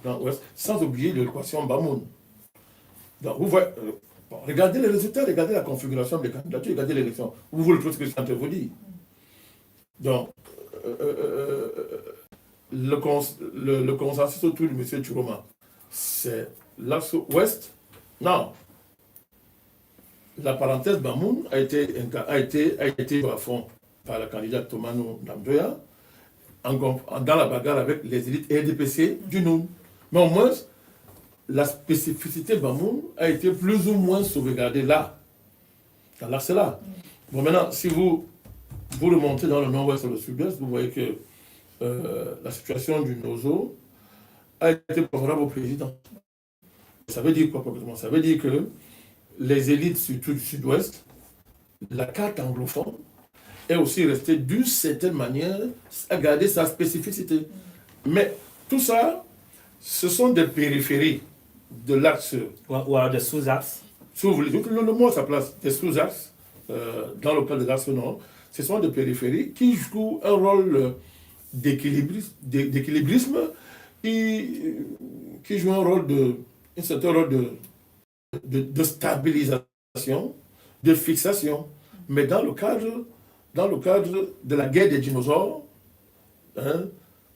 Grand Ouest, sans oublier l'équation Bamoun. Donc, vous voyez, regardez les résultats, regardez la configuration des candidatures, regardez l'élection. Vous voulez le ce que je suis en train de vous dire. Donc, le consensus autour de M. Chiroma, c'est l'axe ouest. Non. La parenthèse Bamoun a été à fond par la candidate Tomano Namdoya dans la bagarre avec les élites RDPC du Noun. Mais au moins, la spécificité Bamoun a été plus ou moins sauvegardée là. Dans l'axe là. Bon, maintenant, si vous remontez dans le nord-ouest et le sud-ouest, vous voyez que la situation du Nozo a été favorable au président. Ça veut dire quoi concrètement? Ça veut dire que les élites, surtout du sud-ouest, la carte anglophone est aussi restée d'une certaine manière à garder sa spécificité. Mais tout ça, ce sont des périphéries de l'axe. Ou alors des sous-axes. Le mot à sa place, des sous-axes, dans le cas de l'axe nord, ce sont des périphéries qui jouent un rôle d'équilibrisme, qui jouent un certain rôle de stabilisation, de fixation. Mais dans le cadre de la guerre des dinosaures, hein,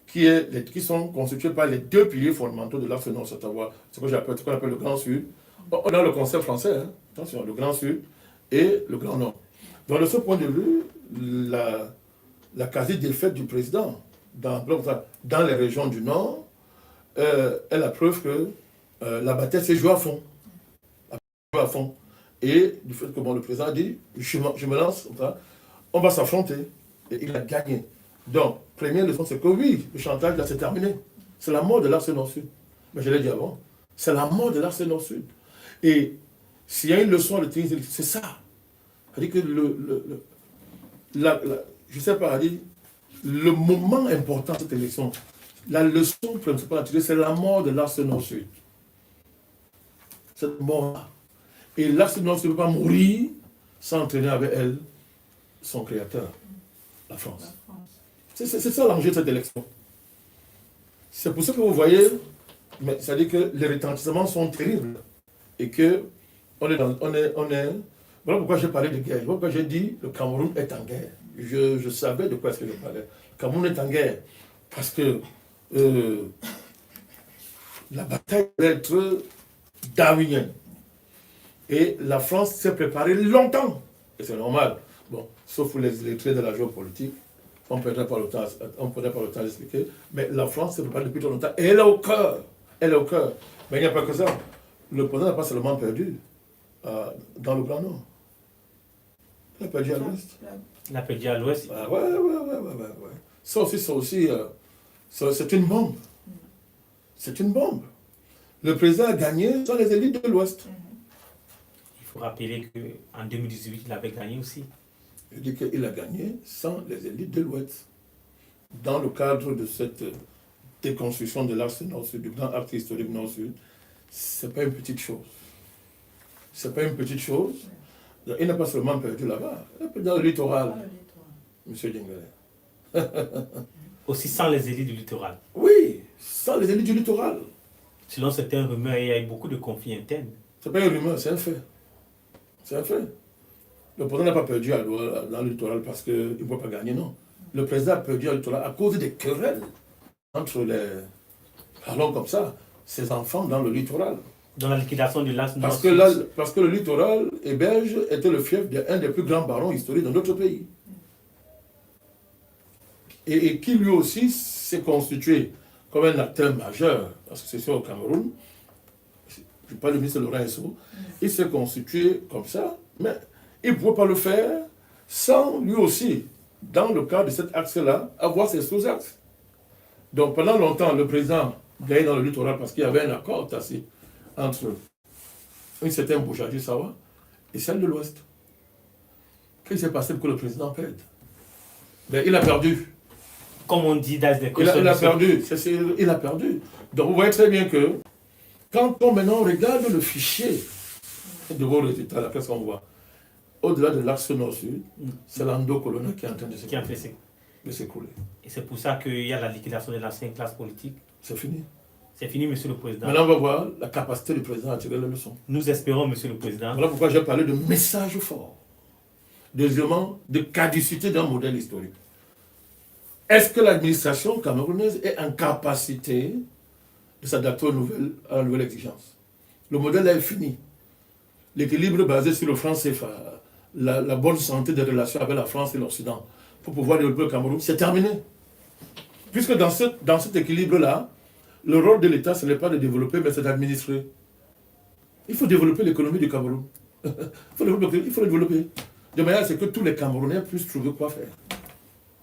qui sont constitués par les deux piliers fondamentaux de l'axe nord, c'est-à-dire ce qu'on appelle le Grand Sud. On a le concept français, hein, attention, le Grand Sud et le Grand Nord. Donc de ce point de vue, la quasi-défaite du président dans les régions du Nord est la preuve que la bataille s'est jouée à fond. Et du fait que le président a dit, je me lance, on va s'affronter. Et il a gagné. Donc, première leçon, c'est que oui, le chantage, là, c'est terminé. C'est la mort de l'axe Nord-Sud. Mais je l'ai dit avant. C'est la mort de l'axe Nord-Sud. Et s'il y a une leçon à retenir, c'est ça. C'est-à-dire que je ne sais pas, le moment important de cette élection, la leçon principale à tirer, c'est la mort de l'axe Nord-Sud. Cette mort-là. Et l'axe Nord-Sud ne peut pas mourir sans entraîner avec elle son créateur, la France. C'est ça l'enjeu de cette élection. C'est pour ça que vous voyez, c'est-à-dire que les retentissements sont terribles et que voilà pourquoi j'ai parlé de guerre. Voilà pourquoi j'ai dit le Cameroun est en guerre. Je savais de quoi est-ce que je parlais. Le Cameroun est en guerre parce que la bataille va être darwinienne. Et la France s'est préparée longtemps. Et c'est normal. Bon, sauf pour les traits de la géopolitique, on ne perdrait pas le temps d'expliquer. Mais la France s'est préparée depuis trop longtemps. Et elle est au cœur. Elle est au cœur. Mais il n'y a pas que ça. Le président n'a pas seulement perdu dans le Grand Nord. Il a perdu à l'Ouest. Il a perdu à l'Ouest. Ah, ouais. Ça aussi, c'est une bombe. C'est une bombe. Le président a gagné sans les élites de l'Ouest. Il faut rappeler qu'en 2018, il avait gagné aussi. Je dis qu'il a gagné sans les élites de l'Ouest. Dans le cadre de cette déconstruction de l'axe Nord-Sud, du grand acte historique Nord-Sud, ce n'est pas une petite chose. Ce n'est pas une petite chose. Il n'a pas seulement perdu là-bas, il a perdu dans le littoral, M. Dingler. Aussi sans les élites du littoral. Oui, sans les élites du littoral. Selon certaines rumeurs, il y a eu beaucoup de conflits internes. Ce n'est pas une rumeur, c'est un fait. C'est un fait. Le président n'a pas perdu dans le littoral parce qu'il ne peut pas gagner, non. Le président a perdu dans le littoral à cause des querelles entre parlons comme ça, ses enfants dans le littoral. Dans la liquidation du lac parce que le littoral belge était le fief d'un des plus grands barons historiques de notre pays. Et qui lui aussi s'est constitué comme un acteur majeur, parce que c'est sûr au Cameroun, je parle du ministre Laurent Esso, il s'est constitué comme ça, mais il ne pouvait pas le faire sans lui aussi, dans le cadre de cet axe-là, avoir ses sous-axes. Donc pendant longtemps, le président gagnait dans le littoral parce qu'il y avait un accord tacite entre une certaine Bouchardie Sawa et celle de l'Ouest. Qu'est-ce qui s'est passé pour que le président perde? Ben, il a perdu. Comme on dit dans des il a perdu. Il a perdu. Donc vous voyez très bien que quand on maintenant regarde le fichier de vos résultats, là, qu'est-ce qu'on voit? Au-delà de l'axe nord-sud, c'est l'endocolonne qui est en train de s'écrouler. Et c'est pour ça qu'il y a la liquidation de l'ancienne classe politique. C'est fini. C'est fini, Monsieur le Président. Maintenant, on va voir la capacité du président à tirer les leçons. Nous espérons, Monsieur le Président. Voilà pourquoi j'ai parlé de message fort. Deuxièmement, de caducité d'un modèle historique. Est-ce que l'administration camerounaise est en capacité de s'adapter à la nouvelle exigence? Le modèle est fini. L'équilibre basé sur le franc CFA, la bonne santé des relations avec la France et l'Occident, pour pouvoir développer le Cameroun, c'est terminé. Puisque dans cet équilibre-là, le rôle de l'État, ce n'est pas de développer, mais c'est d'administrer. Il faut développer l'économie du Cameroun. Il faut le développer. De manière à ce que tous les Camerounais puissent trouver quoi faire.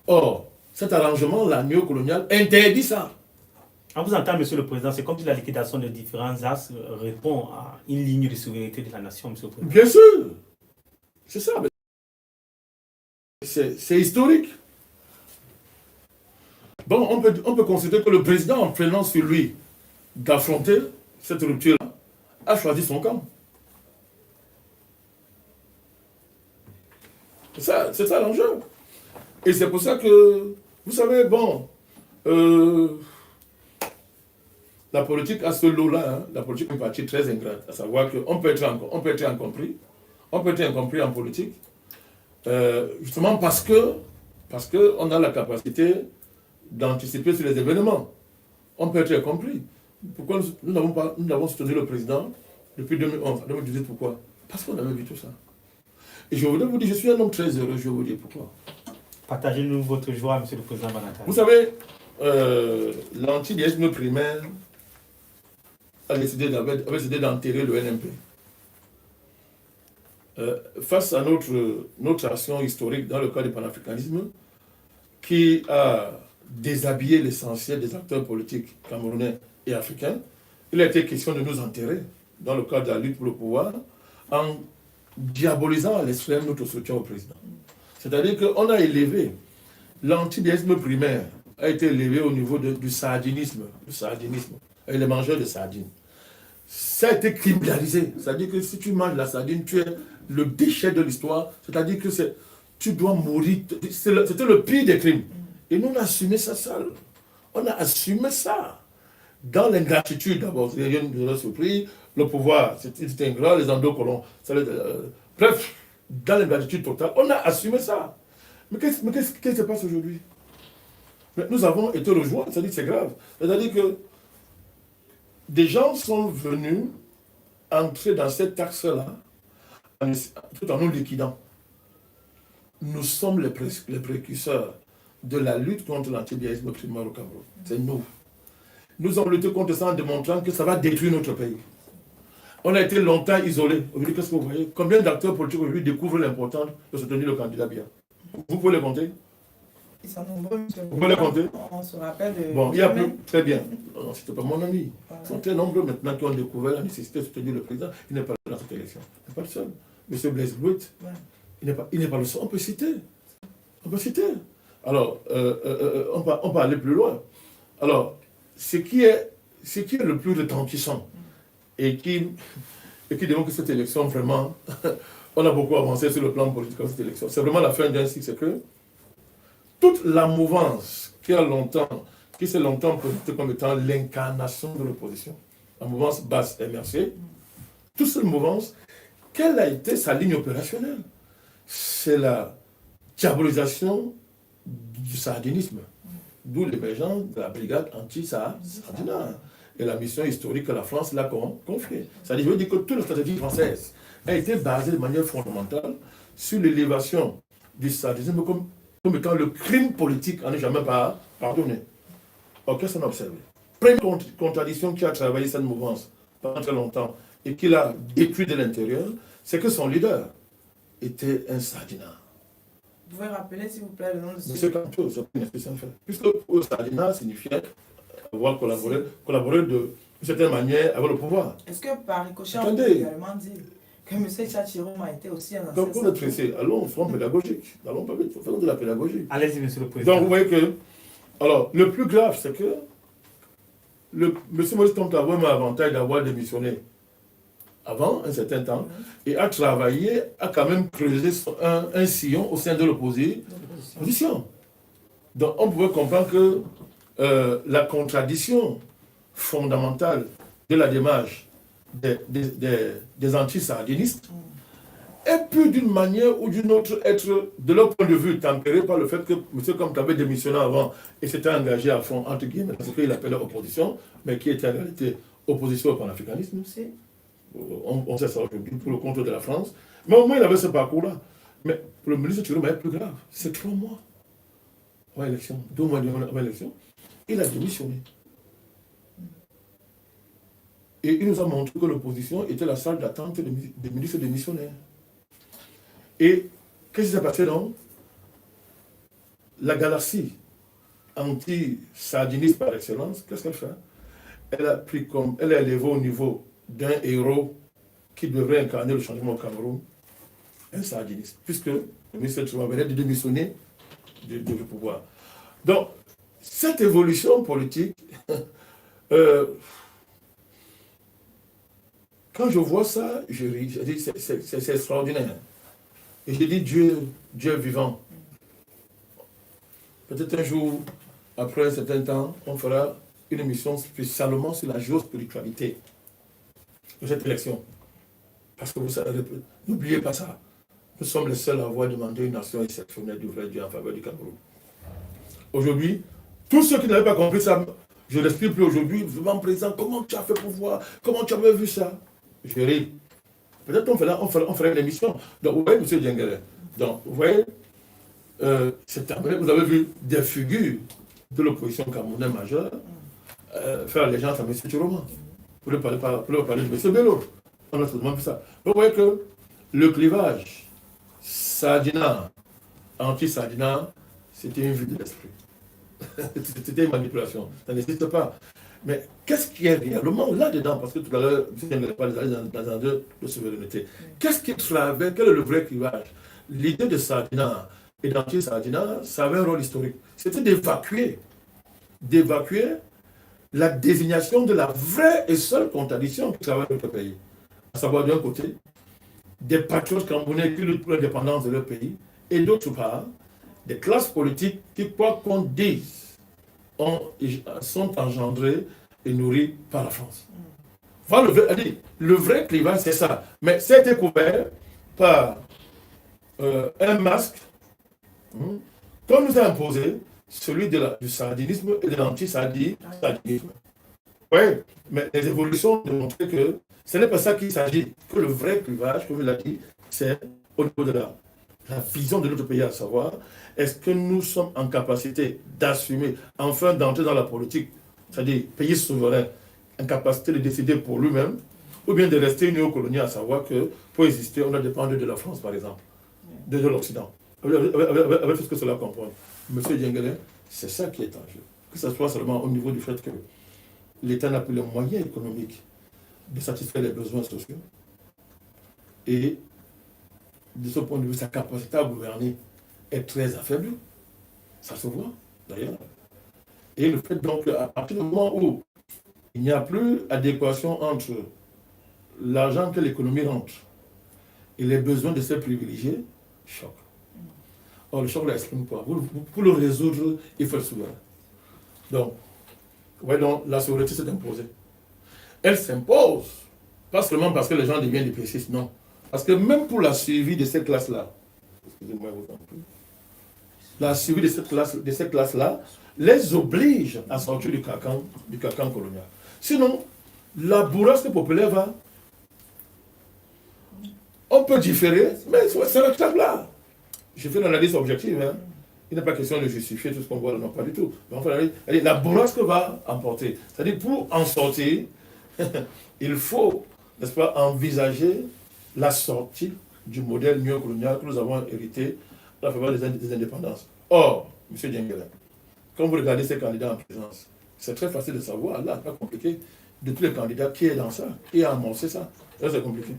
Or, cet arrangement-là, néocolonial, interdit ça. En vous entendant, Monsieur le Président, c'est comme si la liquidation de différents axes répond à une ligne de souveraineté de la nation, Monsieur le Président. Bien sûr. C'est ça. C'est historique. Bon, on peut considérer que le président, en prenant sur lui d'affronter cette rupture-là, a choisi son camp. C'est ça l'enjeu. Et c'est pour ça que, vous savez, bon, la politique a ce lot-là, hein, la politique est une partie très ingrate, à savoir qu'on peut être incompris, on peut être incompris en politique, justement parce qu'on a la capacité d'anticiper sur les événements. On peut être incompris. Pourquoi nous n'avons soutenu le président depuis 2011, 2018, pourquoi? Parce qu'on avait vu tout ça. Et je voudrais vous dire, je suis un homme très heureux, je vais vous dire pourquoi. Partagez-nous votre joie, Monsieur le Président Banatari. Vous savez, l'antidéisme primaire avait décidé d'enterrer le NMP. Face à notre action historique dans le cadre du panafricanisme, qui a déshabillé l'essentiel des acteurs politiques camerounais et africains, il a été question de nous enterrer dans le cadre de la lutte pour le pouvoir, en diabolisant à l'extrême notre soutien au président. C'est-à-dire qu'on a élevé l'antidéisme primaire, a été élevé au niveau du sardinisme, avec les mangeurs de sardines. Ça a été criminalisé. C'est-à-dire que si tu manges la sardine, tu es le déchet de l'histoire. C'est-à-dire que tu dois mourir. C'était le pire des crimes. Et nous, on a assumé ça seul. On a assumé ça. Dans l'ingratitude, d'abord, il y a une surprise, le pouvoir, c'était ingrat, les endocolons. Bref, dans l'ingratitude totale, on a assumé ça. Mais qu'est-ce qui se passe aujourd'hui? Nous avons été rejoints, c'est-à-dire que c'est grave. C'est-à-dire que des gens sont venus entrer dans cet axe-là tout en nous liquidant. Nous sommes les précurseurs de la lutte contre l'antidéisme primaire au Cameroun. C'est nous. Nous avons lutté contre ça en démontrant que ça va détruire notre pays. On a été longtemps isolés. Aujourd'hui, qu'est-ce que vous voyez? Combien d'acteurs politiques aujourd'hui découvrent l'importance de soutenir le candidat Biya? Vous pouvez les compter? Ils sont nombreux, monsieur. Vous pouvez les compter? On se rappelle de... Bon, il y a plus. Très bien. Non, c'était pas mon ami. Ils sont très nombreux maintenant qui ont découvert la nécessité de soutenir le président. Il n'est pas dans cette élection. Il n'est pas le seul. Monsieur Blaise Blouit, il n'est pas le seul. On peut citer. Alors, on peut aller plus loin. Alors, ce qui est le plus retentissant et qui démontre que cette élection, vraiment, on a beaucoup avancé sur le plan politique dans cette élection. C'est vraiment la fin d'un cycle, c'est que toute la mouvance qui s'est longtemps présentée comme étant l'incarnation de l'opposition, la mouvance basse MRC, toute cette mouvance, quelle a été sa ligne opérationnelle? C'est la diabolisation du sardinisme, d'où l'émergence de la brigade anti-sardina et la mission historique que la France l'a confiée. Ça veut dire que toute la stratégie française a été basée de manière fondamentale sur l'élévation du sardinisme comme étant le crime politique à ne jamais pas pardonner. Alors, qu'est-ce qu'on a observé? Première contradiction qui a travaillé cette mouvance pendant très longtemps et qui l'a détruit de l'intérieur, c'est que son leader était un sardinat. Vous pouvez rappeler, s'il vous plaît, le nom de ce... Monsieur Canto, c'est une expression faite. Puisque le sardinat signifiait avoir collaboré de certaine manière avec le pouvoir. Est-ce que par ricochet, on peut également dire que M. Tchatchirom a été aussi un ancien... Donc, pour être pressé, allons front pédagogique. Allons pas vite, faisons de la pédagogie. Allez-y, Monsieur le Président. Donc, vous voyez que... Alors, le plus grave, c'est que M. Maurice Kamto a vraiment l'avantage d'avoir démissionné avant un certain temps, et a travaillé, a quand même creusé un sillon au sein de l'opposition. Donc on pouvait comprendre que la contradiction fondamentale de la démarche des anti-sardinistes ait pu d'une manière ou d'une autre être, de leur point de vue, tempéré par le fait que M. Comte avait démissionné avant et s'était engagé à fond, entre guillemets, dans ce qu'il appelait opposition, mais qui était en réalité opposition au panafricanisme. On sait ça aujourd'hui, pour le compte de la France. Mais au moins, il avait ce parcours-là. Mais pour le ministre Chiroma, c'est plus grave. C'est 3 mois avant l'élection, 2 mois avant l'élection. Il a démissionné. Et il nous a montré que l'opposition était la salle d'attente des ministres démissionnaires. Et qu'est-ce qui s'est passé donc? La galaxie anti-sardiniste par excellence, qu'est-ce qu'elle fait? Elle a élevé au niveau d'un héros qui devrait incarner le changement au Cameroun, un sardiniste, puisque le ministre Chiroma venait de démissionner du pouvoir. Donc, cette évolution politique, quand je vois ça, je ris, je dis c'est extraordinaire. Et je dis Dieu vivant. Peut-être un jour, après un certain temps, on fera une émission spécialement sur la géospiritualité de cette élection. Parce que vous savez, n'oubliez pas ça. Nous sommes les seuls à avoir demandé une nation exceptionnelle du vrai Dieu en faveur du Cameroun. Aujourd'hui, tous ceux qui n'avaient pas compris ça, je ne l'explique plus aujourd'hui, vraiment président, comment tu as fait pour voir, comment tu avais vu ça? Je ris. Peut-être on ferait une émission. Donc, vous voyez, M. Djengele. Donc, vous voyez, vous avez vu des figures de l'opposition camerounaise majeure faire allégeance à M. Chiroma. Pour ne parler de M. Bello. On a tout le monde vu ça. Donc, vous voyez que le clivage Sardina, anti-Sardina, c'était une vue de l'esprit. C'était une manipulation. Ça n'existe pas. Mais qu'est-ce qui est réellement là-dedans? Parce que tout à l'heure, vous n'avez pas dans un de souveraineté. Qu'est-ce qui travaille? Quel est le vrai clivage? L'idée de Sardina et d'anti-Sardina, ça avait un rôle historique. C'était d'évacuer la désignation de la vraie et seule contradiction qui travaille notre pays. À savoir, d'un côté, des patriotes camerounais qui luttent pour l'indépendance de leur pays, et d'autre part, des classes politiques qui, quoi qu'on dise, sont engendrés et nourris par la France. Voilà le vrai clivage, c'est ça. Mais c'est couvert par un masque qu'on nous a imposé, celui du sardinisme et de l'anti-sardinisme. Oui, mais les évolutions ont montré que ce n'est pas ça qu'il s'agit. Que le vrai clivage, comme il l'a dit, c'est au niveau de la vision de notre pays, à savoir, est-ce que nous sommes en capacité d'assumer, enfin d'entrer dans la politique, c'est-à-dire pays souverain, en capacité de décider pour lui-même, ou bien de rester néocolonial, à savoir que pour exister, on doit dépendre de la France, par exemple, de l'Occident, avec tout ce que cela comprend. Monsieur Djengele, c'est ça qui est en jeu. Que ce soit seulement au niveau du fait que l'État n'a plus les moyens économiques de satisfaire les besoins sociaux, et de ce point de vue, sa capacité à gouverner est très affaiblie. Ça se voit, d'ailleurs. Et le fait donc, à partir du moment où il n'y a plus adéquation entre l'argent que l'économie rentre et les besoins de ces privilégiés, choc. Or, le choc ne l'exprime pas. Pour le résoudre, il faut le souverain. Donc, ouais, donc, la souveraineté s'est imposée. Elle s'impose, pas seulement parce que les gens deviennent des pécistes, non. Parce que même pour la suivi de ces classes-là, excusez-moi, vous en prie, la suivi de ces classes-là les oblige à sortir du carcan colonial. Sinon, la bourrasque populaire va. On peut différer, mais c'est la table là. Je fais une analyse objective. Hein. Il n'est pas question de justifier tout ce qu'on voit là, non, pas du tout. Mais enfin, la bourrasque va emporter. C'est-à-dire, pour en sortir, il faut, n'est-ce pas, envisager la sortie du modèle néocolonial que nous avons hérité à la faveur des indépendances. Or, M. Djengele, quand vous regardez ces candidats en présence, c'est très facile de savoir, là, pas compliqué, de tous les candidats qui est dans ça, qui a amorcé ça. Là, c'est compliqué.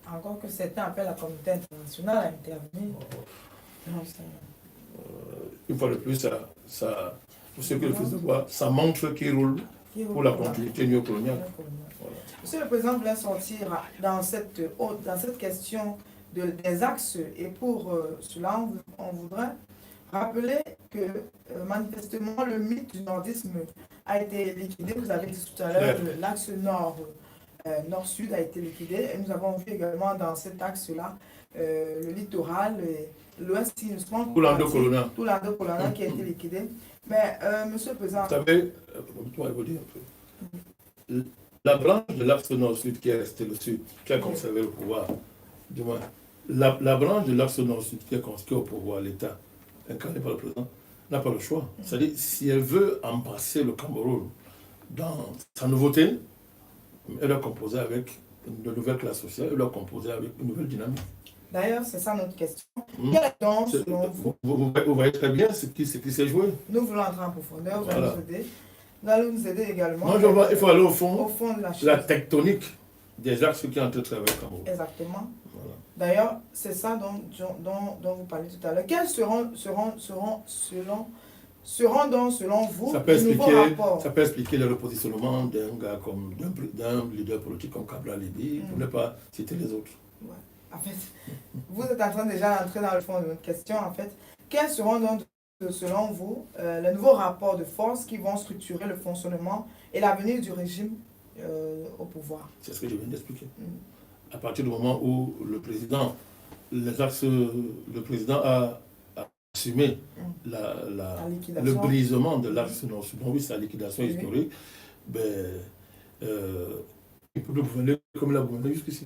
Encore que certains appellent la communauté internationale à intervenir. Une fois de plus, ça, pour ceux qui le font voir, ça montre qu'il roule pour la continuité néocoloniale. Voilà. Monsieur le Président voulait sortir dans cette question des axes, et pour cela, on voudrait rappeler que manifestement le mythe du nordisme a été liquidé. Vous avez dit tout à l'heure que l'axe nord-sud a été liquidé. Et nous avons vu également dans cet axe-là le littoral, l'ouest, tout l'Ando-Colonna qui a été liquidé. Mais, Monsieur le Président... Vous savez, je vais vous dire un peu. La branche de l'axe nord-sud qui est restée le sud, qui a conservé le pouvoir, du moins, la branche de l'axe nord-sud qui est au pouvoir, l'État, incarné par le président, n'a pas le choix. C'est-à-dire, si elle veut embrasser le Cameroun dans sa nouveauté, elle doit composer avec une nouvelle classe sociale, elle doit composer avec une nouvelle dynamique. D'ailleurs, c'est ça notre question. Quelle est donc, selon vous, vous voyez très bien ce qui s'est joué. Nous voulons entrer en profondeur, vous allez nous aider. Vous allez nous aider également. Moi, il faut aller au fond de la chose. La tectonique des axes qui ont été travaillés au Cameroun. Exactement. Voilà. D'ailleurs, c'est ça dont vous parlez tout à l'heure. Quels seront donc, selon vous, les nouveaux rapports? Ça peut expliquer le repositionnement d'un gars comme d'un leader politique comme Kabila Libi, pour ne pas citer les autres. Ouais. En fait, vous êtes en train déjà d'entrer dans le fond de notre question. En fait, quels seront donc, selon vous, les nouveaux rapports de force qui vont structurer le fonctionnement et l'avenir du régime au pouvoir? C'est ce que je viens d'expliquer. À partir du moment où le président a assumé le brisement de l'axe nord-sud, oui, sa liquidation historique, ben, il peut gouverner comme il a gouverné jusqu'ici.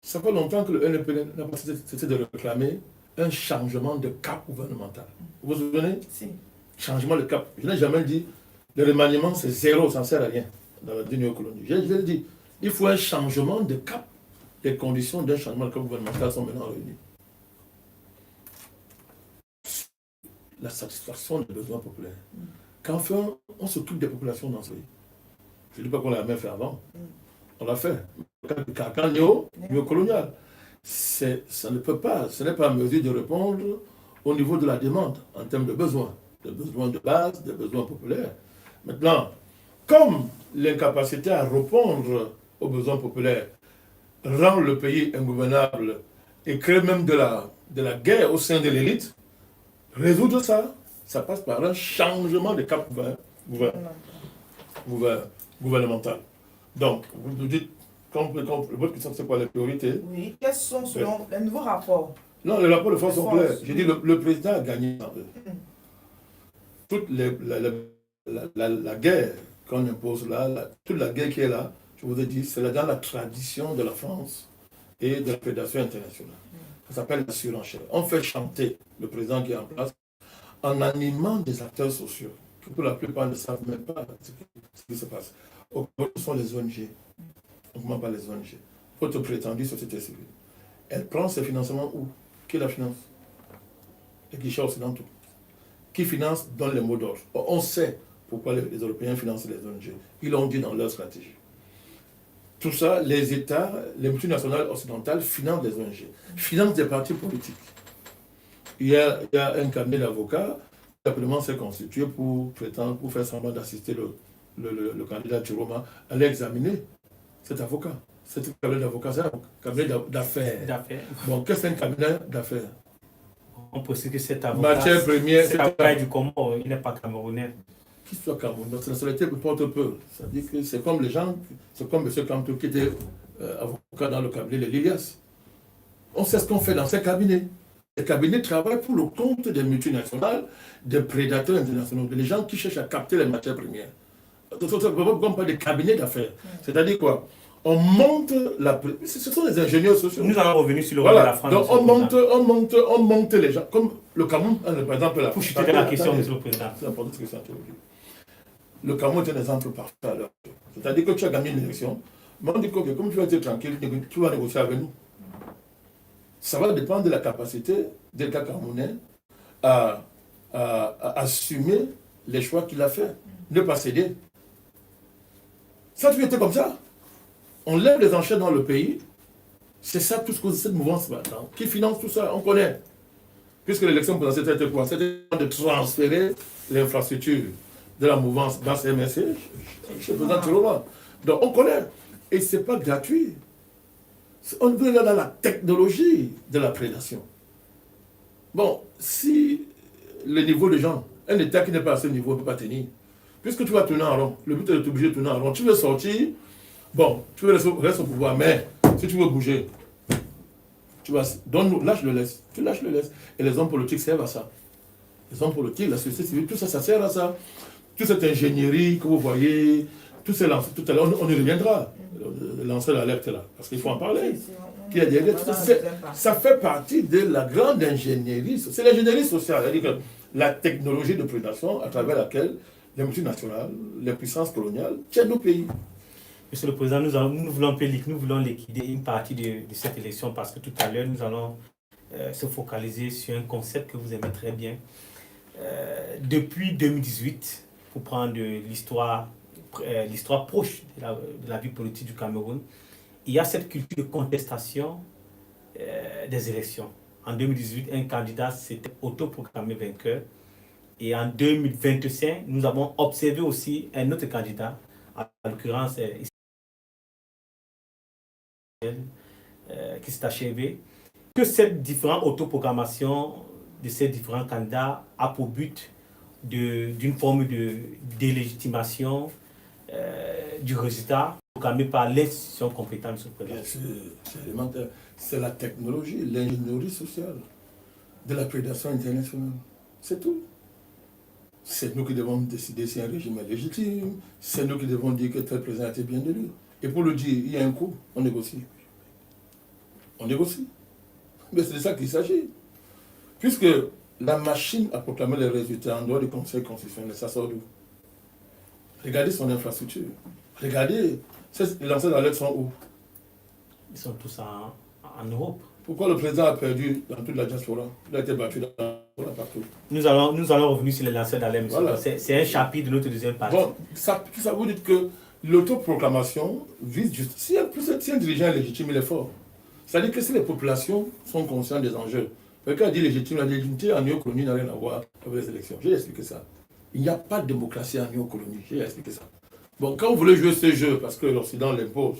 Ça fait longtemps que le NPN n'a pas cessé de réclamer un changement de cap gouvernemental. Vous vous souvenez? Si. Changement de cap. Je n'ai jamais dit le remaniement c'est zéro, ça ne sert à rien dans la néocolonie. Je l'ai dit, il faut un changement de cap. Les conditions d'un changement de cap gouvernemental sont maintenant réunies. La satisfaction des besoins populaires. Qu'enfin, on s'occupe des populations dans ce pays. Je ne dis pas qu'on l'a même fait avant. On l'a fait. Quand néocolonial. Ça ne peut pas, ce n'est pas en mesure de répondre au niveau de la demande en termes de besoins de base, des besoins populaires. Maintenant, comme l'incapacité à répondre aux besoins populaires rend le pays ingouvernable et crée même de la guerre au sein de l'élite, résoudre ça, ça passe par un changement de cap gouvernemental. Donc, vous nous dites, votre question, c'est quoi les priorités? Oui, quels sont selon les nouveaux rapports? Non, les rapports de force sont clairs. J'ai dit, le président a gagné. Toute la guerre qu'on impose là, toute la guerre qui est là, je vous ai dit, c'est dans la tradition de la France et de la Fédération internationale. Ça s'appelle la surenchère. On fait chanter le président qui est en place en animant des acteurs sociaux, qui pour la plupart ne savent même pas ce qui se passe. Ce sont les ONG. On ne pas les ONG. Votre prétendue société civile. Elle prend ses financements où? Qui la finance? Les guichets occidentaux. Qui finance donne les mots d'ordre. On sait pourquoi les Européens financent les ONG. Ils l'ont dit dans leur stratégie. Tout ça, les États, les multinationales occidentales financent les ONG, financent des partis politiques. Il y a un cabinet d'avocats qui simplement s'est constitué pour faire semblant d'assister le candidat Chiroma à l'examiner. Cet avocat. Cet cabinet d'avocats, c'est un cabinet d'affaires. Bon, qu'est-ce qu'un cabinet d'affaires? On précise que cet avocat, matière première, cet avocat du Comore, il n'est pas camerounais. Qu'il soit camerounais, la nationalité importe peu. C'est-à-dire que c'est comme les gens, c'est comme M. Kantou qui était avocat dans le cabinet de l'Ilias. On sait ce qu'on fait dans ces cabinets. Les cabinets travaillent pour le compte des multinationales, des prédateurs internationaux, des gens qui cherchent à capter les matières premières. On parle de cabinets d'affaires. C'est-à-dire quoi? On monte ce sont les ingénieurs sociaux. Nous allons revenir sur le rôle de la France. Donc on monte les gens. Comme le Cameroun, par exemple, pour chuter la question, monsieur le Président. C'est important ce que ça te dit. Le Cameroun est un exemple parfait à l'heure. C'est-à-dire que tu as gagné une élection, mais on dit que comme tu vas être tranquille, tu vas négocier avec nous. Ça va dépendre de la capacité de l'État camerounais à assumer les choix qu'il a fait, ne pas céder. Ça, tu étais comme ça. On lève les enchères dans le pays. C'est ça, tout ce que cette mouvance maintenant, qui finance tout ça, on connaît. Puisque l'élection présidentielle était quoi? C'était de transférer l'infrastructure de la mouvance basse MSC chez le président Chiroma. Donc on connaît. Et ce n'est pas gratuit. On est là dans la technologie de la prédation. Bon, si le niveau de gens, un État qui n'est pas à ce niveau ne peut pas tenir, Puisque tu vas tourner en rond, le but est de t'obliger de tourner en rond. Tu veux sortir, bon, tu veux rester au pouvoir, mais si tu veux bouger, tu vas, donne-nous, lâche le laisse. Tu lâches le laisse. Et les hommes politiques servent à ça. Les hommes politiques, la société civile, tout ça, ça sert à ça. Toute cette ingénierie que vous voyez, tout ça, tout à l'heure, on y reviendra. Lancer l'alerte là, parce qu'il faut en parler. Ça fait partie de la grande ingénierie. C'est l'ingénierie sociale, c'est-à-dire que la technologie de prédation à travers laquelle les multinationales, les puissances coloniales tiennent nos pays. Monsieur le Président, nous voulons liquider une partie de cette élection parce que tout à l'heure, nous allons se focaliser sur un concept que vous aimez très bien. Depuis 2018, pour prendre l'histoire proche de la vie politique du Cameroun, il y a cette culture de contestation des élections. En 2018, un candidat s'était autoproclamé vainqueur. Et en 2025, nous avons observé aussi un autre candidat, en l'occurrence qui s'est achevé, que cette différente autoproclamation de ces différents candidats a pour but d'une forme de délégitimation du résultat proclamé par l'institution compétente sur le président. C'est élémentaire. C'est la technologie, l'ingénierie sociale de la prédation internationale. C'est tout. C'est nous qui devons décider si un régime est légitime. C'est nous qui devons dire que tel président a été bien élu. Et pour le dire, il y a un coup, on négocie. On négocie. Mais c'est de ça qu'il s'agit. Puisque la machine a proclamé les résultats en dehors du Conseil constitutionnel, ça sort d'où? Regardez son infrastructure. Regardez, les lanceurs d'alerte sont où? Ils sont tous en Europe. Pourquoi le président a perdu dans toute la diaspora? Il a été battu partout. Nous allons revenir sur les lanceurs d'alerte. Voilà. C'est un chapitre de notre deuxième partie. Bon, ça vous dit que l'autoproclamation vise juste... Si un dirigeant est légitime, il est fort. C'est-à-dire que si les populations sont conscientes des enjeux, quelqu'un dit légitime, la légitimité en néocolonie n'a rien à voir avec les élections. J'ai expliqué ça. Il n'y a pas de démocratie en néocolonie. J'ai expliqué ça. Bon, quand vous voulez jouer ce jeu, parce que l'Occident l'impose,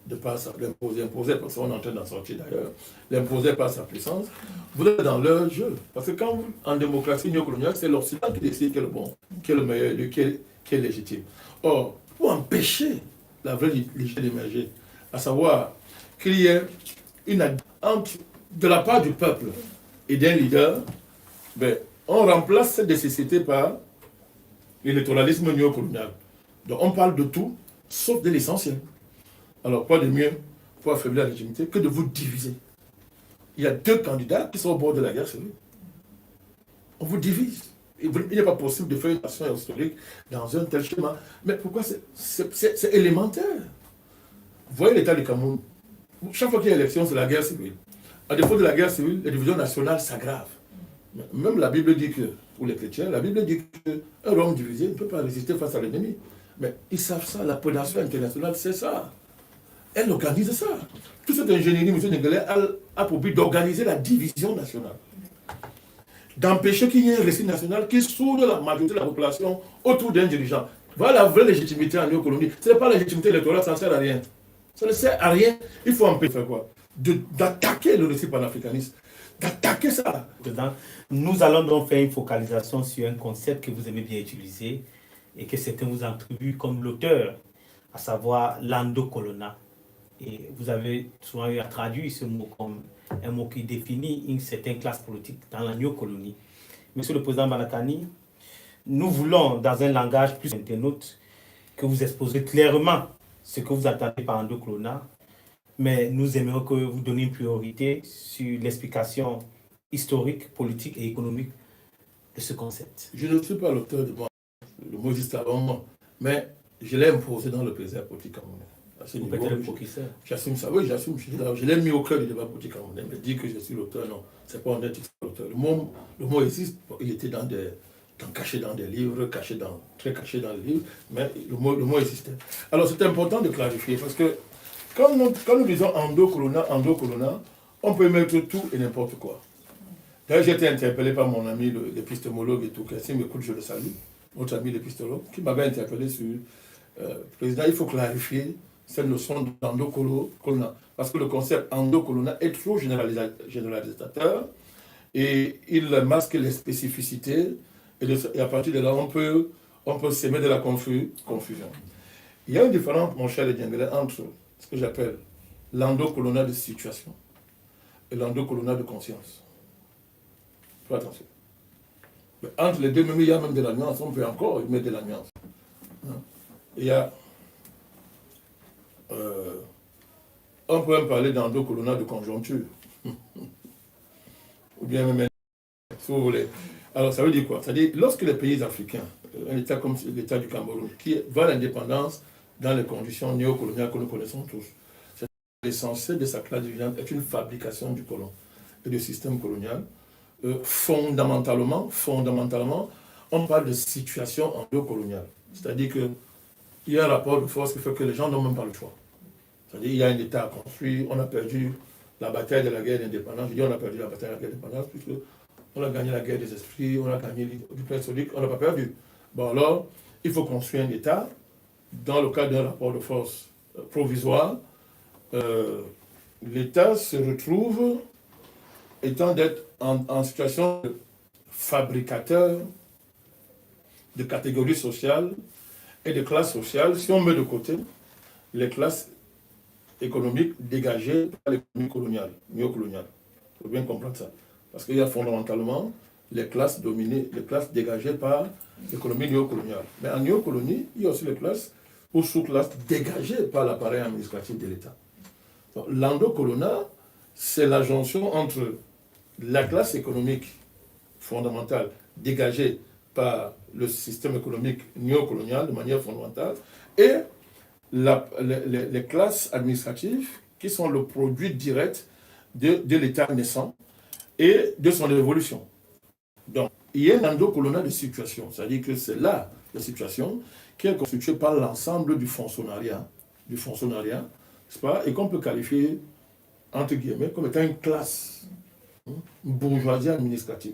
de par sa l'imposer, parce qu'on est en train d'en sortir d'ailleurs, l'imposer par sa puissance, vous êtes dans leur jeu. Parce que quand vous, en démocratie néocoloniale, c'est l'Occident qui décide qui est le bon, qui est le meilleur, qui est légitime. Or, pour empêcher la vraie légitimité d'émerger, à savoir qu'il y ait une attente de la part du peuple et d'un leader, ben, on remplace cette nécessité par l'électoralisme néocolonial. Donc on parle de tout, sauf de l'essentiel. Alors, quoi de mieux pour affaiblir la légitimité que de vous diviser? Il y a deux candidats qui sont au bord de la guerre civile. On vous divise. Il n'est pas possible de faire une nation historique dans un tel schéma. Mais pourquoi? C'est élémentaire. Vous voyez l'état du Cameroun. Chaque fois qu'il y a élection, c'est la guerre civile. À défaut de la guerre civile, les divisions nationales s'aggravent. Même la Bible dit que, pour les chrétiens, la Bible dit qu'un Rome divisé ne peut pas résister face à l'ennemi. Mais ils savent ça, la prédation internationale, c'est ça. Elle organise ça. Toute cette ingénierie, M. Nengelé, a pour but d'organiser la division nationale. D'empêcher qu'il y ait un récit national qui soude la majorité de la population autour d'un dirigeant. Voilà la vraie légitimité en néocolonie. Ce n'est pas la légitimité électorale, ça ne sert à rien. Ça ne sert à rien. Il faut empêcher faire quoi? D'attaquer le récit panafricaniste. D'attaquer ça. Nous allons donc faire une focalisation sur un concept que vous aimez bien utiliser et que certains vous attribuent comme l'auteur, à savoir l'endocolona. Et vous avez souvent eu à traduire ce mot comme un mot qui définit une certaine classe politique dans la néocolonie. Monsieur le Président Balakani, nous voulons, dans un langage plus internaute, que vous exposez clairement ce que vous attendez par endocolona, mais nous aimerions que vous donniez une priorité sur l'explication historique, politique et économique de ce concept. Je ne suis pas l'auteur de moi. Le mot existe avant moi, mais je l'ai imposé dans le paysage politique camerounais. J'assume ça, oui, j'assume. Je l'ai mis au cœur du débat politique camerounais, mais dire que je suis l'auteur, non, c'est pas honnête, je suis l'auteur. Le mot existe, il était caché dans des livres, très caché dans les livres, mais le mot existait. Alors c'est important de clarifier, parce que quand nous disons endocolona, on peut mettre tout et n'importe quoi. D'ailleurs, j'ai été interpellé par mon ami l'épistémologue et tout, s'il m'écoute, je le salue, notre ami l'épistémologue, qui m'avait interpellé sur président, il faut clarifier cette notion d'endocolona, parce que le concept endocolona est trop généralisateur et il masque les spécificités, et à partir de là, on peut on peut s'aimer de la confusion. Il y a une différence, mon cher Dianglais, entre ce que j'appelle l'endocolonial de situation et l'endocolonial de conscience. Faites attention. Mais entre les deux, même il y a même de la nuance, on peut encore y mettre de la nuance. Il y a... on peut même parler d'endocolonial de conjoncture. Ou bien même, si vous voulez. Alors ça veut dire quoi? C'est-à-dire, lorsque les pays africains, un État comme l'État du Cameroun, qui va à l'indépendance dans les conditions néocoloniales que nous connaissons tous, c'est l'essentiel de sa classe dirigeante est une fabrication du colon et du système colonial. Fondamentalement, on parle de situation endocoloniale. C'est-à-dire qu'il y a un rapport de force qui fait que les gens n'ont même pas le choix. C'est-à-dire qu'il y a un État à construire, on a perdu la bataille de la guerre d'indépendance. Je dis on a perdu la bataille de la guerre d'indépendance puisque on a gagné la guerre des esprits, on a gagné du préhistorique, on n'a pas perdu. Bon alors, il faut construire un État dans le cadre d'un rapport de force provisoire. L'État se retrouve étant d'être en situation de fabricateur de catégories sociales et de classes sociales, si on met de côté les classes économiques dégagées par l'économie coloniale, néocoloniale. Il faut bien comprendre ça. Parce qu'il y a fondamentalement les classes dominées, les classes dégagées par l'économie néocoloniale. Mais en néocolonie, il y a aussi les classes ou sous-classes dégagées par l'appareil administratif de l'État. L'endocolonial, c'est la jonction entre la classe économique fondamentale dégagée par le système économique néocolonial de manière fondamentale et les classes administratives qui sont le produit direct de l'État naissant et de son évolution. Donc, il y a un endocolonial de situation, c'est-à-dire que c'est là la situation qui est constituée par l'ensemble du fonctionnariat, n'est-ce pas, et qu'on peut qualifier, entre guillemets, comme étant une classe, une bourgeoisie administrative,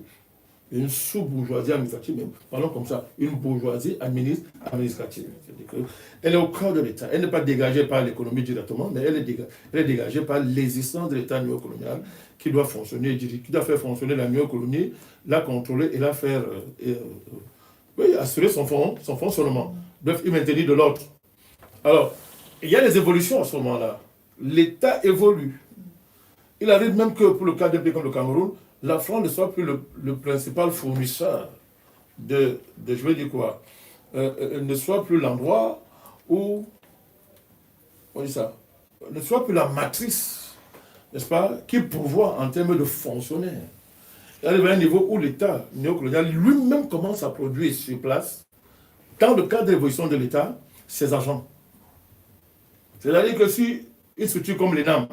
une sous-bourgeoisie administrative, même, parlons comme ça, une bourgeoisie administrative. C'est-à-dire qu'elle est au cœur de l'État. Elle n'est pas dégagée par l'économie directement, mais elle est dégagée par l'existence de l'État néocolonial qui doit fonctionner, qui doit faire fonctionner la néocolonie, la contrôler et la faire assurer son fonctionnement. Bref, y maintenir de l'ordre. Alors, il y a des évolutions à ce moment-là. L'État évolue. Il arrive même que pour le cas d'un pays comme le Cameroun, la France ne soit plus le principal fournisseur je veux dire quoi, ne soit plus l'endroit où, on dit ça, ne soit plus la matrice, n'est-ce pas, qui pourvoit en termes de fonctionnaires. Il arrive à un niveau où l'État néocolonial lui-même commence à produire sur place, dans le cadre de l'évolution de l'État, ses agents. C'est-à-dire que si une structure comme l'ENAM,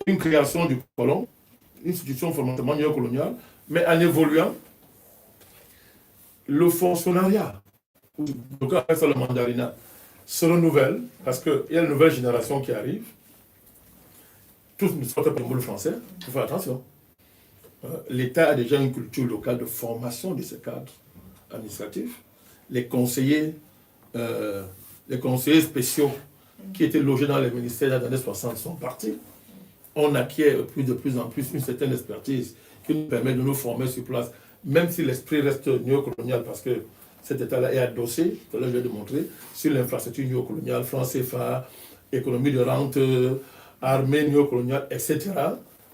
une création du colon, une institution fondamentalement néocoloniale, mais en évoluant, le fonctionnariat, ou le cas sur le mandarinat, se renouvelle, parce qu'il y a une nouvelle génération qui arrive. Tous ne sortent pas du monde français, il faut faire attention. L'État a déjà une culture locale de formation de ses cadres administratifs. Les conseillers spéciaux qui étaient logés dans les ministères dans les années 60 sont partis. On acquiert de plus en plus une certaine expertise qui nous permet de nous former sur place, même si l'esprit reste néocolonial, parce que cet État-là est adossé, je l'ai démontré, sur l'infrastructure néocoloniale, franc CFA, économie de rente, armée néocoloniale, etc.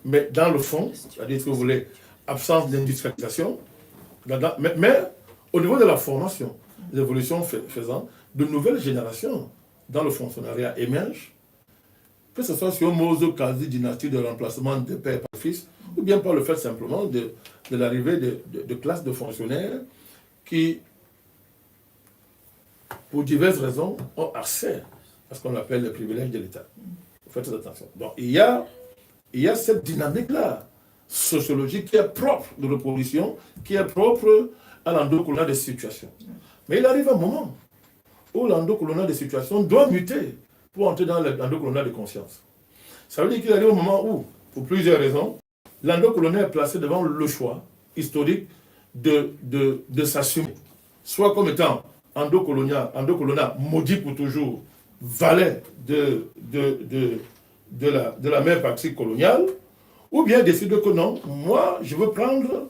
Mais dans le fond, c'est-à-dire, si vous voulez, absence d'industrialisation, mais au niveau de la formation, l'évolution faisant, de nouvelles générations dans le fonctionnariat émergent, que ce soit sur un mode quasi-dynastie de remplacement de père par fils, ou bien par le fait simplement de l'arrivée de classes de fonctionnaires qui, pour diverses raisons, ont accès à ce qu'on appelle les privilèges de l'État. Faites attention. Donc, il y a cette dynamique-là, sociologique, qui est propre de l'opposition, qui est propre à l'endocolonial des situations. Mais il arrive un moment où l'endocolonial des situations doit muter pour entrer dans l'endocolonial de conscience. Ça veut dire qu'il arrive un moment où, pour plusieurs raisons, l'endocolonial est placé devant le choix historique de s'assumer, soit comme étant endocolonial maudit pour toujours, valet de la mère patrie coloniale, ou bien décider que non, moi, je veux prendre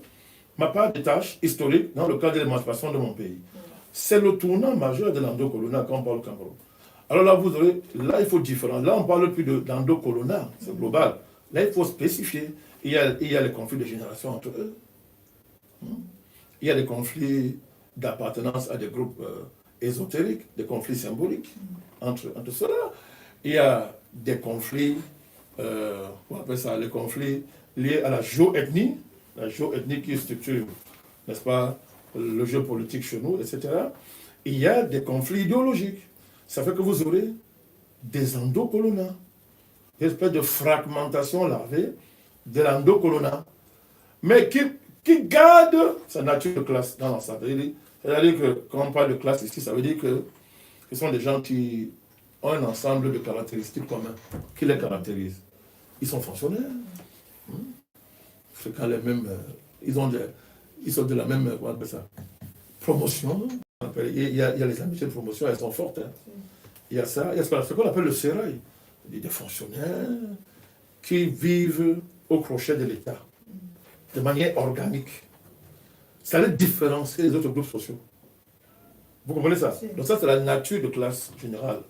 ma part des tâches historiques dans le cadre de l'émancipation de mon pays. C'est le tournant majeur de l'endocolonat quand on parle au Cameroun. Alors là, vous aurez, là, il faut différencier. Là, on ne parle plus d'endocolonat, c'est global. Là, il faut spécifier. Il y a les conflits de génération entre eux. Il y a des conflits d'appartenance à des groupes ésotériques, des conflits symboliques entre ceux-là. Il y a des conflits, on appelle ça les conflits liés à la géoethnie qui structure, n'est-ce pas, le jeu politique chez nous, etc. Il y a des conflits idéologiques. Ça fait que vous aurez des endocolonats, une espèce de fragmentation larvée de l'endocolonat, mais qui garde sa nature de classe dans l'ensemble. C'est-à-dire que quand on parle de classe ici, ça veut dire que ce sont des gens qui ont un ensemble de caractéristiques communes qui les caractérisent. Ils sont fonctionnaires. C'est quand les mêmes, ils sont de la même, comment on appelle ça, promotion. Il y a les amitiés de promotion, elles sont fortes. Il y a ça, il y a ce qu'on appelle le sérail. Des fonctionnaires qui vivent au crochet de l'État, de manière organique. Ça les différencie des autres groupes sociaux. Vous comprenez ça? Donc ça, c'est la nature de classe générale.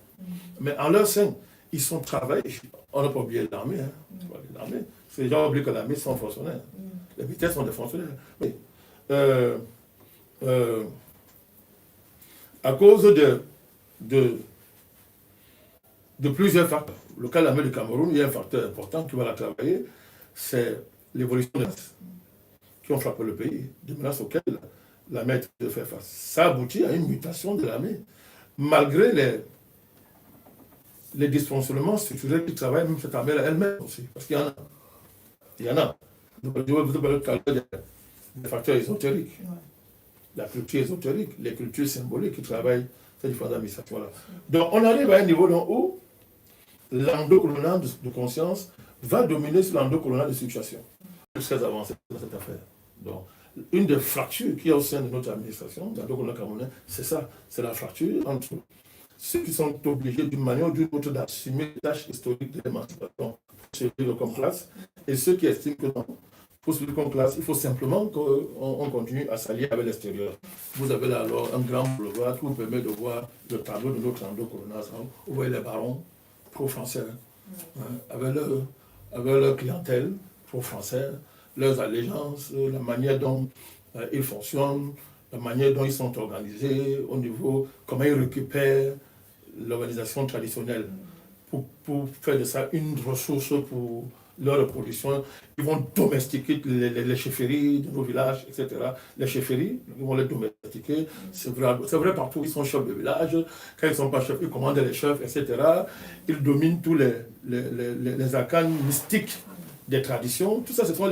Mais en leur sein, ils sont travaillés. On n'a pas oublié l'armée. L'armée. C'est les gens oublient que l'armée sont fonctionnaires. Les militaires sont des fonctionnaires. Mais, à cause de plusieurs facteurs. Le cas de l'armée du Cameroun, il y a un facteur important qui va la travailler, c'est l'évolution des menaces qui ont frappé le pays, des menaces auxquelles l'armée a été de faire face. Ça aboutit à une mutation de l'armée, malgré les dysfonctionnements structurels qui travaillent même cette armée elle-même aussi, parce qu'il y en a. Il y en a. Vous parlez des facteurs ésotériques, la culture ésotérique, les cultures symboliques qui travaillent ces différentes administrations-là. Donc on arrive à un niveau où l'endocolonat de conscience va dominer sur l'endocolonat de situation. C'est très avancé dans cette affaire. Donc, une des fractures qu'il y a au sein de notre administration, l'endocolonat camerounais, c'est ça, c'est la fracture entre ceux qui sont obligés d'une manière ou d'une autre d'assumer les tâches historiques de l'émancipation pour se vivre comme classe, et ceux qui estiment que non, pour se vivre comme classe, il faut simplement qu'on continue à s'allier avec l'extérieur. Vous avez là alors un grand boulevard qui vous permet de voir le tableau de notre endocolonat. Vous voyez les barons pro-français, avec leur clientèle pro-français, leurs allégeances, la manière dont ils fonctionnent, la manière dont ils sont organisés, au niveau, comment ils récupèrent l'organisation traditionnelle pour faire de ça une ressource pour leur reproduction. Ils vont domestiquer les chefferies de nos villages, etc. Les chefferies, ils vont les domestiquer. C'est vrai partout, ils sont chefs de village. Quand ils ne sont pas chefs, ils commandent les chefs, etc. Ils dominent tous les arcanes mystiques des traditions. Tout ça, ce sont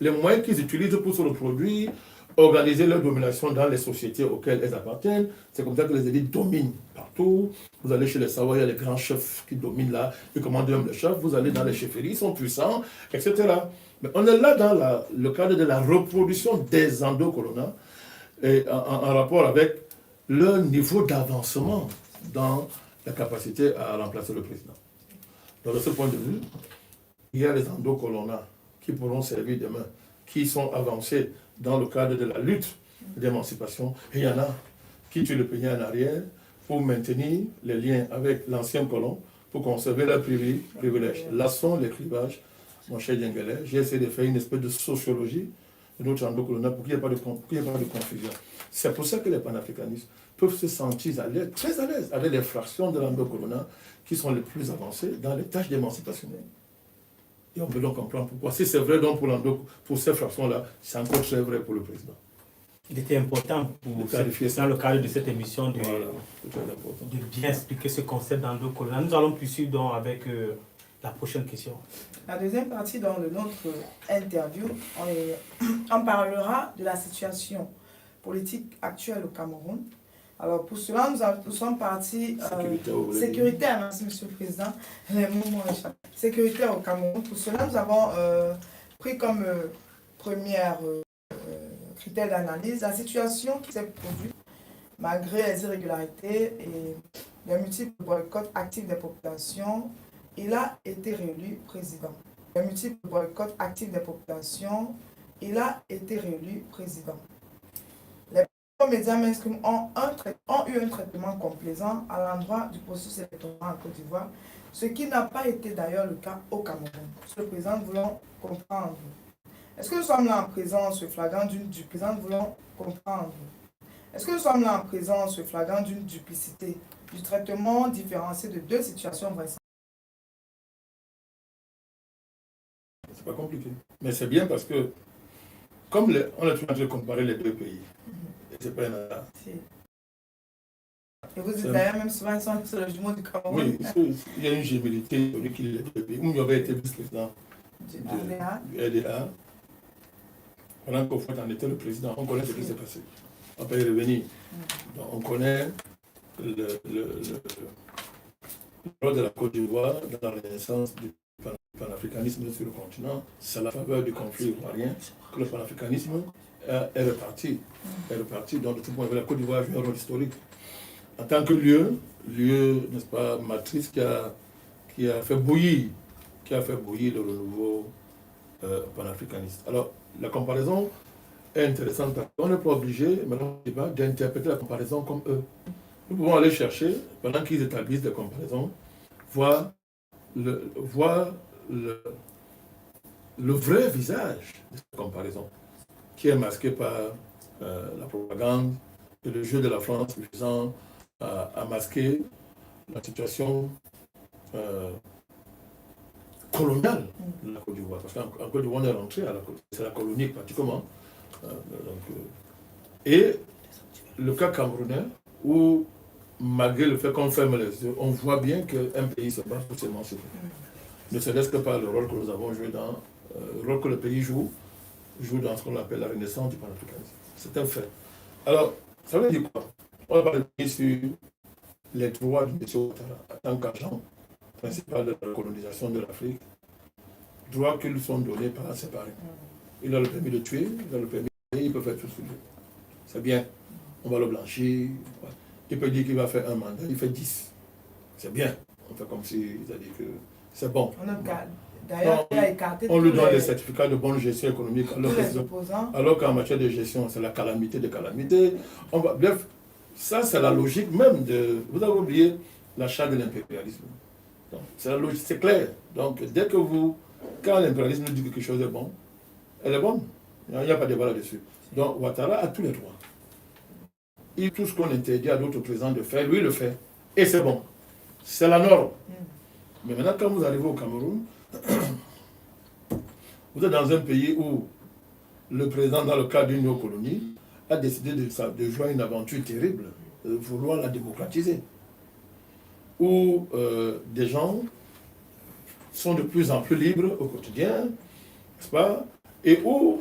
les moyens qu'ils utilisent pour se reproduire, organiser leur domination dans les sociétés auxquelles elles appartiennent. C'est comme ça que les élites dominent partout. Vous allez chez les Savoie, il y a les grands chefs qui dominent là, ils commandent même les chefs. Vous allez dans les chefferies, ils sont puissants, etc. Mais on est là dans le cadre de la reproduction des endocolonats et en rapport avec leur niveau d'avancement dans la capacité à remplacer le président. Donc de ce point de vue, il y a les endocolonats qui pourront servir demain, qui sont avancés dans le cadre de la lutte d'émancipation. Et il y en a qui tuent le pays en arrière pour maintenir les liens avec l'ancien colon, pour conserver leurs privilèges. Là sont les clivages, mon cher Dienguele. J'ai essayé de faire une espèce de sociologie de notre endocolonat pour qu'il n'y ait pas de confusion. C'est pour ça que les panafricanistes peuvent se sentir très à l'aise avec les fractions de l'endocolonat qui sont les plus avancées dans les tâches d'émancipation. Et on peut donc comprendre pourquoi. Si c'est vrai donc pour ces fractions-là, c'est encore très vrai pour le président. Il était important pour clarifier dans le cadre de cette émission de bien expliquer ce concept d'endocolonat. Nous allons poursuivre donc avec la prochaine question. La deuxième partie de notre interview, on parlera de la situation politique actuelle au Cameroun. Alors pour cela, nous sommes partis sécuritaire, merci Monsieur le Président, sécuritaire au Cameroun. Pour cela, nous avons pris comme première critère d'analyse la situation qui s'est produite malgré les irrégularités et les multiples boycotts actifs des populations. Il a été réélu président. Les multiples boycotts actifs des populations, il a été réélu président. les médias mainstream ont eu un traitement complaisant à l'endroit du processus électoral en Côte d'Ivoire, ce qui n'a pas été d'ailleurs le cas au Cameroun. Monsieur le Président, nous voulons comprendre. Est-ce que nous sommes là en présence flagrante du Président, nous voulons comprendre. Est-ce que nous sommes là en présence flagrante d'une duplicité, du traitement différencié de deux situations vraisemblables? C'est pas compliqué. Mais c'est bien parce que, comme on est en train de comparer les deux pays, et c'est pas un hasard. Et vous dites d'ailleurs, même souvent, ils sont sur le jumeau du Cameroun. Oui, il y a une gémilité sur les deux pays. Où il y avait été vice-président du RDA. Pendant qu'au fait, on était le président, on connaît ce qui s'est passé. On peut y revenir. Donc, on connaît le rôle de la Côte d'Ivoire dans la renaissance du panafricanisme sur le continent. C'est à la faveur du conflit ivoirien que le panafricanisme est reparti. Donc, de tout point de vue, la Côte d'Ivoire joue un rôle historique. En tant que lieu, n'est-ce pas, matrice qui a fait bouillir le renouveau panafricaniste. Alors, la comparaison est intéressante parce qu'on n'est pas obligé, maintenant, d'interpréter la comparaison comme eux. Nous pouvons aller chercher, pendant qu'ils établissent des comparaisons, voir le vrai visage de cette comparaison, qui est masqué par la propagande et le jeu de la France visant à masquer la situation coloniale de la Côte d'Ivoire. Parce qu'en Côte d'Ivoire, on est rentré à la Côte d'Ivoire. C'est la colonie pratiquement. Et le cas camerounais, où malgré le fait qu'on ferme les yeux, on voit bien qu'un pays se bat pour s'émanciper. Ne serait-ce que par le rôle que nous avons joué le rôle que le pays joue dans ce qu'on appelle la renaissance du panafricanisme. C'est un fait. Alors, ça veut dire quoi? On va parler sur les droits de M. Ouattara en tant qu'agent principal de la colonisation de l'Afrique, droits qui lui sont donnés par ses parents. Il a le permis de tuer, il peut faire tout ce qu'il veut. C'est bien. On va le blanchir. Il peut dire qu'il va faire un mandat, il fait 10. C'est bien. On fait comme s'il a dit que c'est bon. D'ailleurs, il a écarté on lui donne des certificats de bonne gestion économique, opposants. Alors qu'en matière de gestion, c'est la calamité des calamités. Bref, ça c'est la logique même de... Vous avez oublié la charte de l'impérialisme. C'est la logique, c'est clair. Donc, quand l'impérialisme dit que quelque chose est bon, elle est bonne. Il n'y a pas de débat là-dessus. Donc, Ouattara a tous les droits. Tout ce qu'on interdit à d'autres présidents de faire, lui, il le fait. Et c'est bon. C'est la norme. Mais maintenant, quand vous arrivez au Cameroun, vous êtes dans un pays où le président, dans le cadre d'une néocolonie, a décidé de jouer une aventure terrible, de vouloir la démocratiser. Où des gens sont de plus en plus libres au quotidien, n'est-ce pas? Et où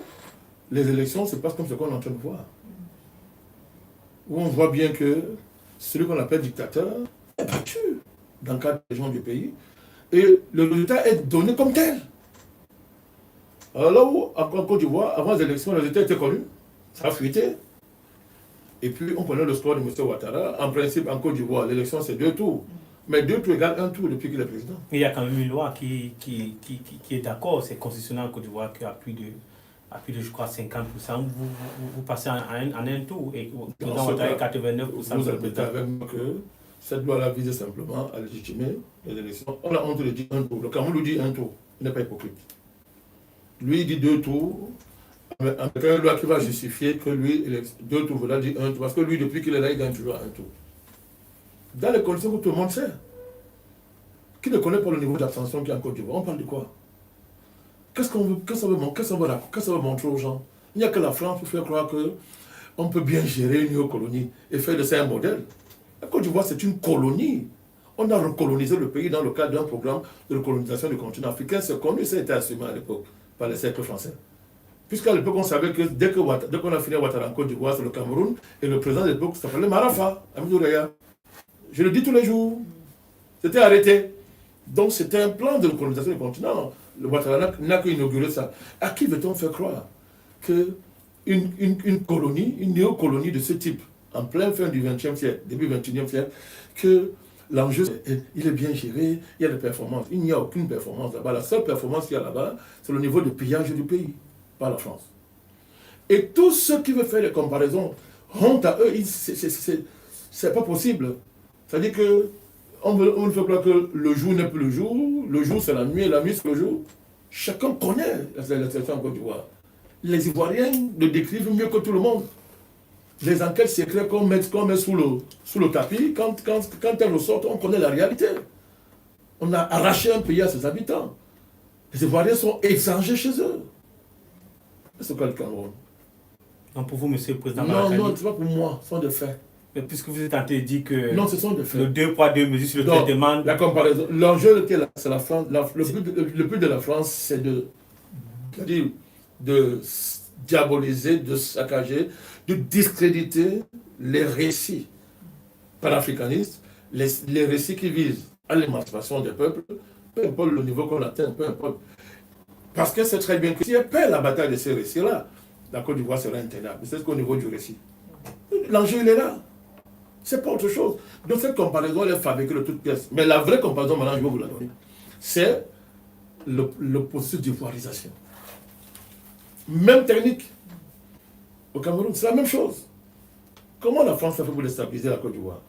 les élections se passent comme ce qu'on est en train de voir. Où on voit bien que celui qu'on appelle dictateur est battu dans le cadre des gens du pays. Et le résultat est donné comme tel. Alors là où, en Côte d'Ivoire, avant les élections, le résultat était connu, ça a fuité. Et puis on connaît le score de M. Ouattara. En principe, en Côte d'Ivoire, l'élection c'est 2 tours. Mais 2 tours égale 1 tour depuis qu'il est président. Il y a quand même une loi qui est d'accord, c'est constitutionnel en Côte d'Ivoire, qui a plus de, je crois, 50%. Vous passez en un tour et le président Ouattara est 89%. Vous répétez avec moi que cette loi-là vise simplement à légitimer les élections. On a honte de dire 1 tour. Le Cameroun lui dit 1 tour. Il n'est pas hypocrite. Lui, il dit 2 tours. Avec une loi qui va justifier que lui, 2 tours, il a dit 1 tour. Parce que lui, depuis qu'il est là, il gagne toujours 1 tour. Dans les conditions que tout le monde sait. Qui ne connaît pas le niveau d'abstention qu'il y a en Côte d'Ivoire? On parle de quoi? Qu'est-ce qu'on veut montrer aux gens? Il n'y a que la France pour faire croire qu'on peut bien gérer une néocolonie et faire de ça un modèle. La Côte d'Ivoire, c'est une colonie. On a recolonisé le pays dans le cadre d'un programme de recolonisation du continent africain. C'est connu, ça a été assumé à l'époque par les cercles français. Puisqu'à l'époque, on savait que dès qu'on a fini Ouattara en Côte d'Ivoire, c'est le Cameroun, et le président de l'époque s'appelait Marafa, Amidou Raya. Je le dis tous les jours. C'était arrêté. Donc c'était un plan de recolonisation du continent. Le Ouattara n'a qu'inauguré ça. À qui veut-on faire croire qu'une colonie, une néocolonie de ce type, en plein fin du XXe siècle, début XXIe siècle, que l'enjeu, il est bien géré, il y a des performances. Il n'y a aucune performance là-bas. La seule performance qu'il y a là-bas, c'est le niveau de pillage du pays par la France. Et tous ceux qui veulent faire les comparaisons honte à eux, c'est pas possible. C'est-à-dire que on veut faire croire que le jour n'est plus le jour c'est la nuit et la nuit c'est le jour. Chacun connaît la situation en Côte d'Ivoire. Les Ivoiriens le décrivent mieux que tout le monde. Les enquêtes secrètes qu'on met sous le tapis, quand elles ressortent, on connaît la réalité. On a arraché un pays à ses habitants. Les Ivoiriens sont étrangers chez eux. C'est quoi le Cameroun? Non, pour vous, monsieur le président Non, non, c'est pas pour moi, ce sont des faits. Mais puisque vous êtes en train de dire que non, ce sont des faits. Le 2 poids 2 mesures sur le traitement. La comparaison, l'enjeu c'est la France. Le but de la France, c'est de diaboliser, de saccager, de discréditer les récits panafricanistes, les récits qui visent à l'émancipation des peuples, peu importe le niveau qu'on atteint, peu importe. Parce que c'est très bien que si elle perd la bataille de ces récits-là, la Côte d'Ivoire sera intenable. C'est qu'au niveau du récit. L'enjeu, il est là. C'est pas autre chose. Donc cette comparaison, elle est fabriquée de toutes pièces. Mais la vraie comparaison, maintenant, je vais vous la donner. C'est le processus d'ivoirisation. Même technique. Au Cameroun, c'est la même chose. Comment la France a fait pour déstabiliser la Côte d'Ivoire?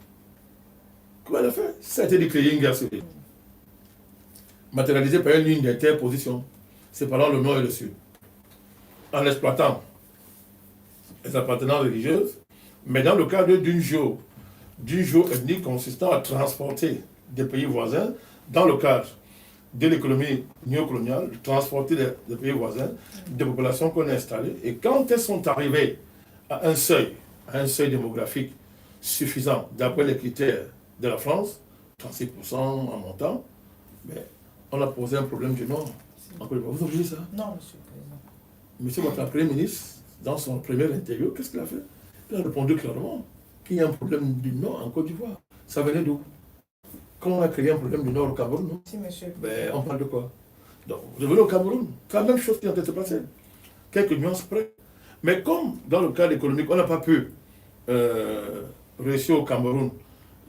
Comment elle a fait? Ça a été de créer une guerre civile. Matérialisée par une ligne d'interposition séparant le nord et le sud. En exploitant les appartenances religieuses, mais dans le cadre d'une géo-ethnique consistant à transporter des pays voisins, dans le cadre de l'économie néocoloniale, transporter des pays voisins, des populations qu'on a installées, et quand elles sont arrivées à un seuil démographique suffisant, d'après les critères de la France, 36% en montant, mais on a posé un problème du Nord. Vous oubliez ça? Non, monsieur le président. Monsieur votre Premier ministre, dans son premier interview, qu'est-ce qu'il a fait? Il a répondu clairement qu'il y a un problème du Nord en Côte d'Ivoire. Ça venait d'où? Quand on a créé un problème du Nord au Cameroun, non? Si, monsieur. Ben, on parle de quoi? Donc, vous revenez au Cameroun, c'est la même chose qui est en train de se passer. Quelques nuances près. Mais comme dans le cadre économique, on n'a pas pu réussir au Cameroun,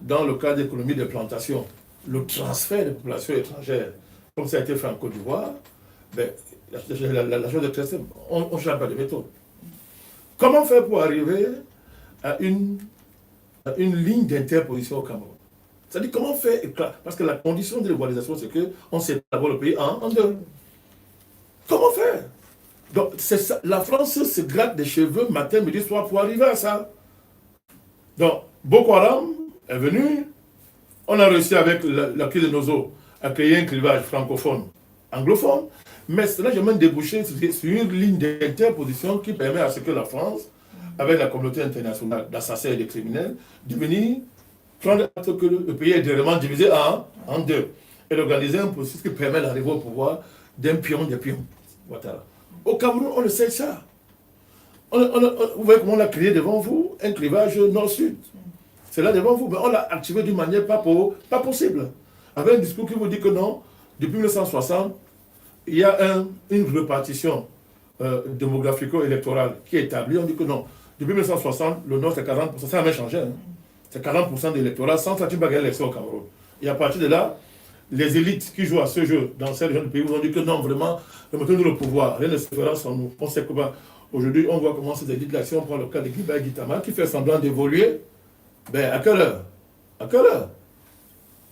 dans le cadre d'économie des plantations, le transfert des populations étrangères, comme ça a été fait en Côte d'Ivoire, ben, la chose est très simple. On ne change pas de méthode. Comment faire pour arriver à une ligne d'interposition au Cameroun? C'est-à-dire comment faire, parce que la condition de l'évaluation, c'est qu'on sépare le pays en deux. Comment faire? Donc, ça, la France se gratte des cheveux matin, midi, soir pour arriver à ça. Donc, Boko Haram est venu, on a réussi avec la crise de Nozo à créer un clivage francophone, anglophone, mais cela n'a jamais débouché sur une ligne d'interposition qui permet à ce que la France, avec la communauté internationale d'assassins et de criminels, de venir prendre acte que le pays est vraiment divisé en deux et d'organiser un processus qui permet d'arriver au pouvoir d'un pion, des pions. Voilà. Au Cameroun, on le sait ça. Vous voyez comment on a créé devant vous un clivage nord-sud. C'est là devant vous, mais on l'a activé d'une manière pas possible. Avec un discours qui vous dit que non, depuis 1960, il y a une répartition démographico-électorale qui est établie. On dit que non, depuis 1960, le Nord c'est 40%, ça n'a jamais changé. Hein. C'est 40% d'électorat sans ça, tu ne vas pas gagner l'élection au Cameroun. Et à partir de là, les élites qui jouent à ce jeu dans ces régions du pays, vous ont dit que non, vraiment, remettez-nous le pouvoir, rien ne se fera sans nous. On sait que aujourd'hui, on voit comment ces élites-là, si on prend le cas de Guiba et Guitama, qui fait semblant d'évoluer, ben à quelle heure? À quelle heure?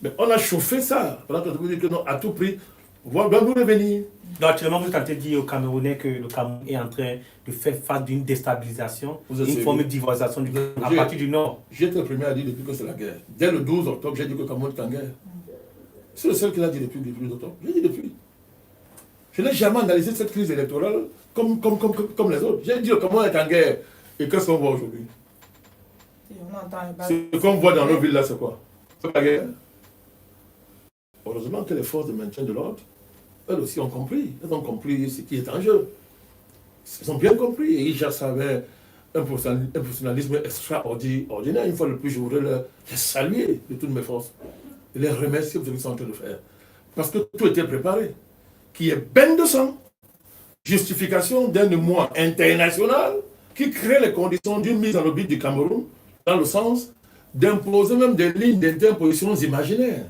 Mais on a chauffé ça, pendant que vous dites que non, à tout prix, voir d'où nous revenir. Donc actuellement, vous tentez de dire aux Camerounais que le Cameroun est en train de faire face d'une déstabilisation, une forme d'ivoirisation à partir du Nord. J'étais le premier à dire depuis que c'est la guerre. Dès le 12 octobre, j'ai dit que le Cameroun est en guerre. C'est le seul qui l'a dit depuis le 12 octobre. J'ai dit depuis. Je n'ai jamais analysé cette crise électorale comme les autres. J'ai dit que le Cameroun est en guerre. Et qu'est-ce qu'on voit aujourd'hui? Ce qu'on voit dans nos villes là, c'est quoi? C'est la guerre. Heureusement que les forces de maintien de l'ordre, elles aussi ont compris. Elles ont compris ce qui est en jeu. Ils ont bien compris. Et ils gèrent ça avec un professionnalisme extraordinaire. Une fois de plus, je voudrais les saluer de toutes mes forces. Et les remercier pour ce qu'ils sont en train de faire. Parce que tout était préparé. Qui est bain de sang. Justification d'un émoi international qui crée les conditions d'une mise en orbite du Cameroun dans le sens d'imposer même des lignes d'interposition imaginaires,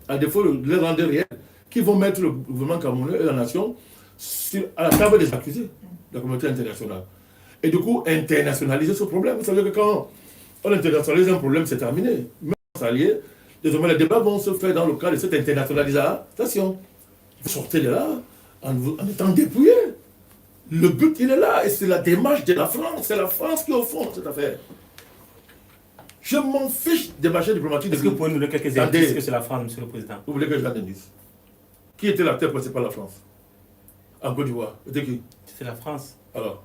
à défaut de les rendre réelles, qui vont mettre le gouvernement camerounais et la nation à la table des accusés de la communauté internationale. Et du coup, internationaliser ce problème. Vous savez que quand on internationalise un problème, c'est terminé. Même alliés, désormais, les débats vont se faire dans le cadre de cette internationalisation. Vous sortez de là en étant dépouillé. Le but, il est là, et c'est la démarche de la France. C'est la France qui est au fond de cette affaire. Je m'en fiche des marchés diplomatiques. Est-ce que vous pouvez nous donner quelques indices que c'est la France, Monsieur le Président? Vous voulez que je donne des indices? Qui était l'acteur principal de la France en Côte d'Ivoire? C'était qui? C'est la France. Alors,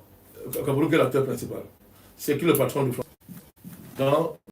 Cameroun, quel est l'acteur principal? C'est qui le patron de France? Dans